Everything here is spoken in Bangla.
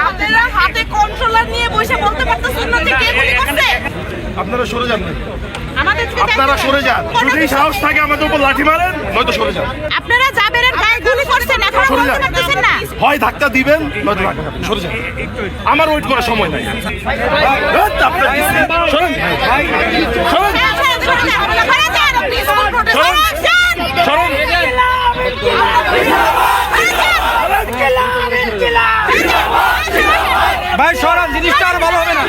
আপনারা হাতে কন্ট্রোলার নিয়ে বসে বলতে পারতেছেন না যে কে গুলি করছে। আপনারা সরে যান, আমাদের আপনারা সরে যান। যদি সাহস থাকে আমাদের উপর লাঠি মারেন, নয়তো সরে যান। আপনারা জাবেরের গায়ে গুলি করছেন, এখন সরে বলতে যান। পারতেছেন না। হয় ধাক্কা দিবেন, নয়তো ধাক্কা খাবেন। সরে যান, আমার ওয়েট করার সময় নাই। সরেন, সরেন, সরেন। ভাই সরান, জিনিসটা আর ভালো হবে না।